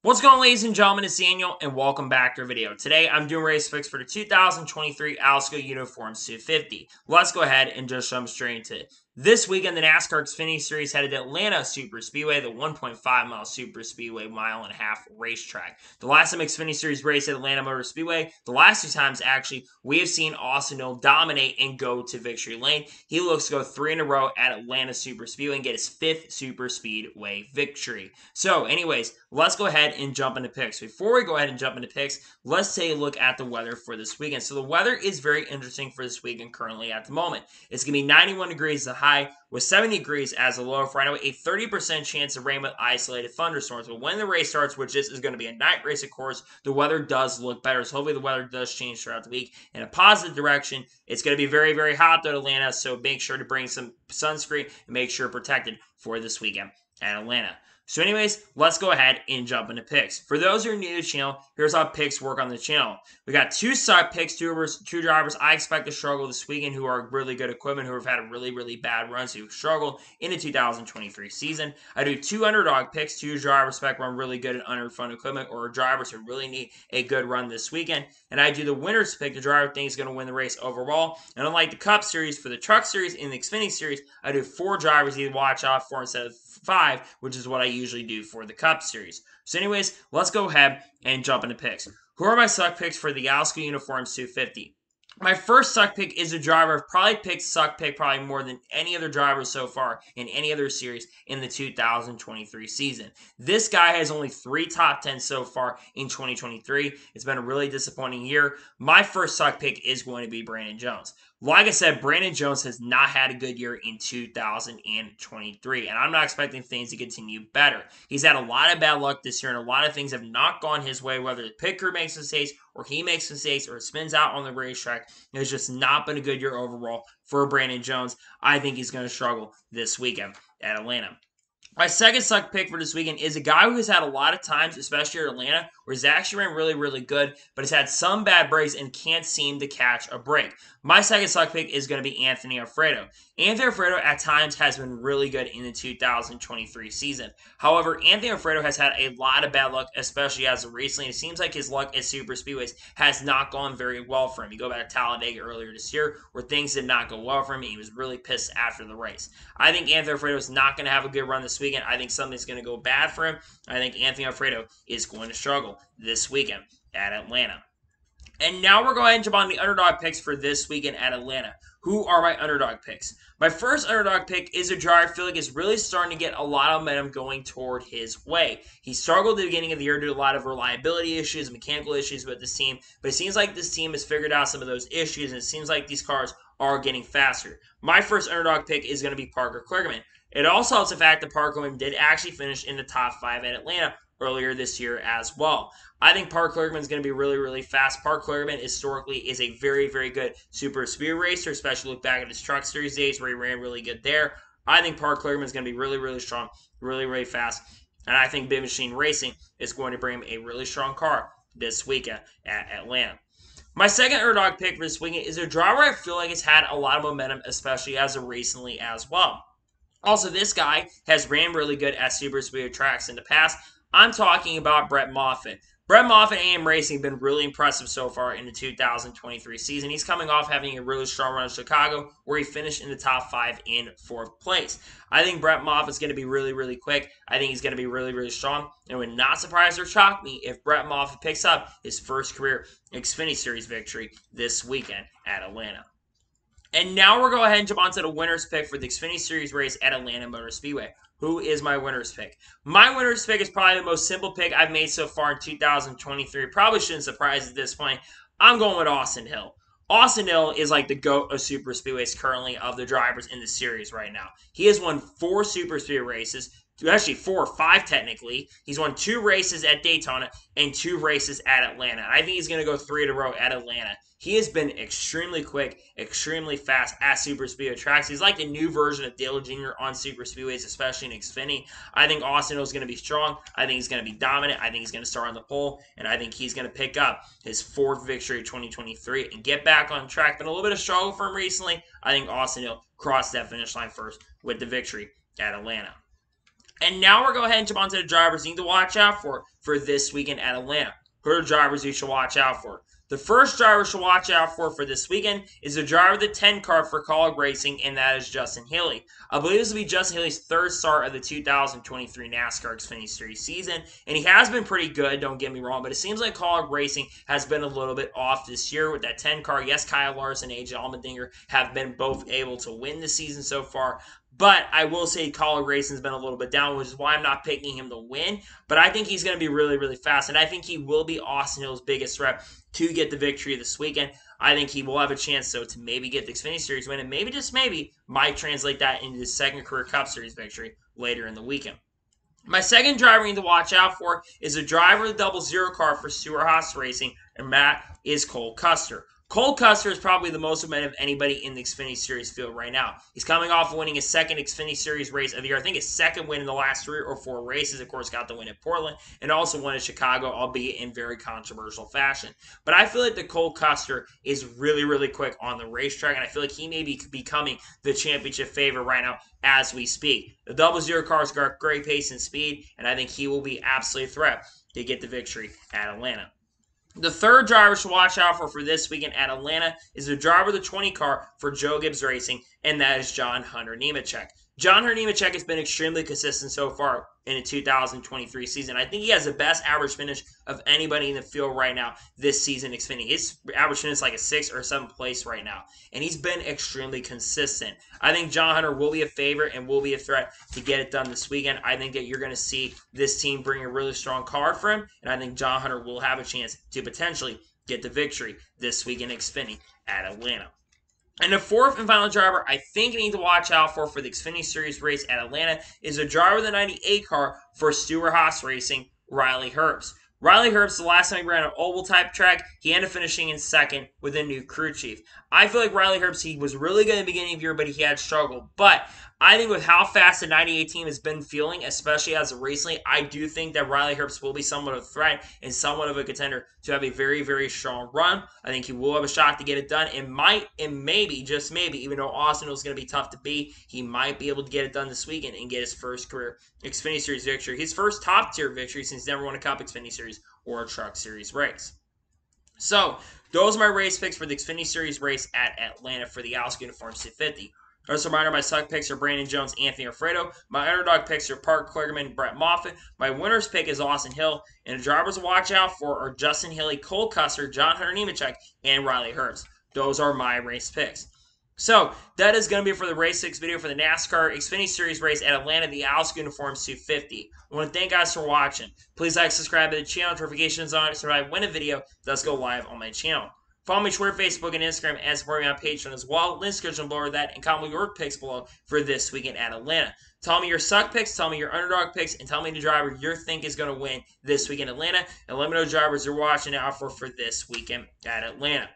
What's going on, ladies and gentlemen? It's Daniel, and welcome back to our video. Today, I'm doing race picks for the 2023 Alsco Uniforms 250. Let's go ahead and just jump straight into it. This weekend, the NASCAR Xfinity Series headed to Atlanta Super Speedway, the 1.5-mile Super Speedway mile-and-a-half racetrack. The last time Xfinity Series raced at Atlanta Motor Speedway, the last two times actually, we have seen Austin Hill dominate and go to victory lane. He looks to go 3 in a row at Atlanta Super Speedway and get his 5th Super Speedway victory. So, anyways, let's go ahead and jump into picks. Before we go ahead and jump into picks, let's take a look at the weather for this weekend. So the weather is very interesting for this weekend currently at the moment. It's going to be 91 degrees as a high with 70 degrees as a low for right now, a 30% chance of rain with isolated thunderstorms. But when the race starts, which this is going to be a night race, of course, the weather does look better. So hopefully the weather does change throughout the week in a positive direction. It's going to be very, very hot though at Atlanta, so make sure to bring some sunscreen and make sure you're protected for this weekend at Atlanta. So anyways, let's go ahead and jump into picks. For those who are new to the channel, here's how picks work on the channel. We got two suck picks, two drivers I expect to struggle this weekend who are really good equipment, who have had a really, really bad runs, who struggled in the 2023 season. I do two underdog picks, two drivers spec run really good at underfund equipment or drivers who really need a good run this weekend. And I do the winner's pick, the driver thinks is going to win the race overall. And unlike the Cup Series, for the Truck Series and the Xfinity Series, I do four drivers you need to watch out for instead of 5, which is what I usually do for the Cup Series. So anyways, let's go ahead and jump into picks. Who are my suck picks for the Alsco Uniforms 250? My first suck pick is a driver I've probably picked suck pick probably more than any other driver so far in any other series in the 2023 season. This guy has only 3 top 10 so far in 2023. It's been a really disappointing year. My first suck pick is going to be Brandon Jones. Like I said, Brandon Jones has not had a good year in 2023, and I'm not expecting things to continue better. He's had a lot of bad luck this year, and a lot of things have not gone his way, whether the pit crew makes mistakes, or he makes mistakes, or it spins out on the racetrack. It's just not been a good year overall for Brandon Jones. I think he's going to struggle this weekend at Atlanta. My second suck pick for this weekend is a guy who has had a lot of times, especially at Atlanta, where he's actually ran really, really good, but has had some bad breaks and can't seem to catch a break. My second suck pick is going to be Anthony Alfredo. Anthony Alfredo at times has been really good in the 2023 season. However, Anthony Alfredo has had a lot of bad luck, especially as of recently. It seems like his luck at super speedways has not gone very well for him. You go back to Talladega earlier this year, where things did not go well for him, and he was really pissed after the race. I think Anthony Alfredo is not going to have a good run this weekend. I think something's going to go bad for him. I think Anthony Alfredo is going to struggle this weekend at Atlanta. And now we're going to jump on the underdog picks for this weekend at Atlanta. Who are my underdog picks? My first underdog pick is a driver I feel like is really starting to get a lot of momentum going toward his way. He struggled at the beginning of the year due to a lot of reliability issues, mechanical issues with this team, but it seems like this team has figured out some of those issues, and it seems like these cars are getting faster. My first underdog pick is going to be Parker Kligerman. It also helps the fact that Parker Kligerman did actually finish in the top 5 at Atlanta earlier this year as well. I think Parker Kligerman is going to be really, really fast. Parker Kligerman historically is a very, very good super speed racer, especially look back at his Truck Series days where he ran really good there. I think Parker Kligerman is going to be really, really strong, really, really fast. And I think Big Machine Racing is going to bring him a really strong car this weekend at Atlanta. My second underdog pick for this weekend is a driver I feel like has had a lot of momentum, especially as of recently as well. Also, this guy has ran really good at super speed tracks in the past. I'm talking about Brett Moffitt. Brett Moffitt AM Racing has been really impressive so far in the 2023 season. He's coming off having a really strong run in Chicago, where he finished in the top 5 in 4th place. I think Brett Moffitt's going to be really, really quick. I think he's going to be really, really strong. And it would not surprise or shock me if Brett Moffitt picks up his first career Xfinity Series victory this weekend at Atlanta. And now we're going ahead and jump on to the winner's pick for the Xfinity Series race at Atlanta Motor Speedway. Who is my winner's pick? My winner's pick is probably the most simple pick I've made so far in 2023. Probably shouldn't surprise at this point. I'm going with Austin Hill. Austin Hill is like the GOAT of super speedways currently of the drivers in the series right now. He has won 4 super speedway races. Actually, 4 or 5 technically. He's won 2 races at Daytona and 2 races at Atlanta. I think he's going to go 3 in a row at Atlanta. He has been extremely quick, extremely fast at super speedway tracks. He's like the new version of Dale Jr. on super speedways, especially in Xfinity. I think Austin Hill is going to be strong. I think he's going to be dominant. I think he's going to start on the pole, and I think he's going to pick up his 4th victory of 2023 and get back on track. Been a little bit of struggle for him recently. I think Austin Hill crossed that finish line first with the victory at Atlanta. And now we're going to go ahead and jump onto the drivers you need to watch out for this weekend at Atlanta. Who are the drivers you should watch out for? The first driver to watch out for this weekend is the driver of the 10 car for Kaulig Racing, and that is Justin Haley. I believe this will be Justin Haley's third start of the 2023 NASCAR Xfinity Series season, and he has been pretty good, don't get me wrong, but it seems like Kaulig Racing has been a little bit off this year with that 10 car. Yes, Kyle Larson and AJ Allmendinger have been both able to win this season so far, but I will say Kaulig Racing's been a little bit down, which is why I'm not picking him to win. But I think he's going to be really, really fast. And I think he will be Austin Hill's biggest threat to get the victory this weekend. I think he will have a chance, though, to maybe get the Xfinity Series win. And maybe, just maybe, might translate that into his second career Cup Series victory later in the weekend. My second driver you need to watch out for is a driver of the 00 car for Stewart-Haas Racing, and that is Cole Custer. Cole Custer is probably the most momentum of anybody in the Xfinity Series field right now. He's coming off of winning his second Xfinity Series race of the year. I think his second win in the last 3 or 4 races. Of course, got the win at Portland and also won at Chicago, albeit in very controversial fashion. But I feel like the Cole Custer is really, really quick on the racetrack, and I feel like he may be becoming the championship favorite right now as we speak. The 00 car's got great pace and speed, and I think he will be absolutely a threat to get the victory at Atlanta. The third driver to watch out for this weekend at Atlanta is the driver of the 20 car for Joe Gibbs Racing, and that is John Hunter Nemechek. John Hunter Nemechek has been extremely consistent so far in the 2023 season. I think he has the best average finish of anybody in the field right now this season in Xfinity. His average finish is like a 6th or 7th place right now, and he's been extremely consistent. I think John Hunter will be a favorite and will be a threat to get it done this weekend. I think that you're going to see this team bring a really strong card for him, and I think John Hunter will have a chance to potentially get the victory this week in Xfinity at Atlanta. And the fourth and final driver I think you need to watch out for the Xfinity Series race at Atlanta is a driver of the 98 car for Stewart-Haas Racing, Riley Herbst. Riley Herbst, the last time he ran an oval type track, he ended up finishing in second with a new crew chief. I feel like Riley Herbst, he was really good in the beginning of the year, but he had struggled. But I think with how fast the 98 team has been feeling, especially as of recently, I do think that Riley Herbst will be somewhat of a threat and somewhat of a contender to have a very, very strong run. I think he will have a shot to get it done. It might, and maybe, just maybe, even though Austin is going to be tough to beat, he might be able to get it done this weekend and get his first career Xfinity Series victory. His first top-tier victory since he's never won a Cup Xfinity Series or a Truck Series race. So, those are my race picks for the Xfinity Series race at Atlanta for the Alsco Uniform 250. Just a reminder, my suck picks are Brandon Jones, Anthony Alfredo. My underdog picks are Park Kligerman, Brett Moffitt. My winner's pick is Austin Hill. And the drivers to watch out for are Justin Haley, Cole Custer, John Hunter Nemechek, and Riley Herbst. Those are my race picks. So, that is going to be it for the Race 6 video for the NASCAR Xfinity Series race at Atlanta, the Alsco Uniform 250. I want to thank you guys for watching. Please like, subscribe to the channel, notifications on so that I win a video does go live on my channel. Follow me Twitter, Facebook, and Instagram, and support me on Patreon as well. Link description below that, and comment your picks below for this weekend at Atlanta. Tell me your suck picks, tell me your underdog picks, and tell me the driver you think is going to win this weekend at Atlanta. And let me know the drivers you're watching out for this weekend at Atlanta.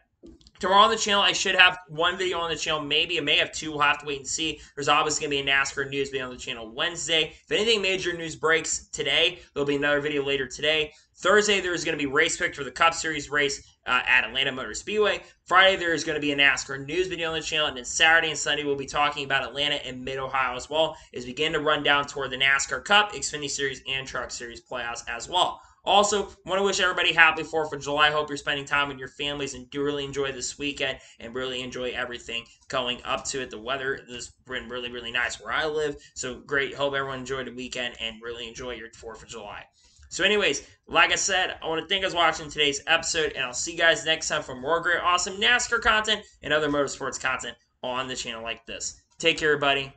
Tomorrow on the channel, I should have one video on the channel. Maybe I may have 2. We'll have to wait and see. There's obviously going to be a NASCAR news video on the channel Wednesday. If anything major news breaks today, there'll be another video later today. Thursday, there's going to be race picks for the Cup Series race at Atlanta Motor Speedway. Friday, there's going to be a NASCAR news video on the channel. And then Saturday and Sunday, we'll be talking about Atlanta and Mid-Ohio as well as we begin to run down toward the NASCAR Cup, Xfinity Series, and Truck Series playoffs as well. Also, want to wish everybody happy 4th of July. Hope you're spending time with your families and do really enjoy this weekend and really enjoy everything going up to it. The weather has been really, really nice where I live. So great. Hope everyone enjoyed the weekend and really enjoy your 4th of July. So anyways, like I said, I want to thank you guys for watching today's episode, and I'll see you guys next time for more great, awesome NASCAR content and other motorsports content on the channel like this. Take care, everybody.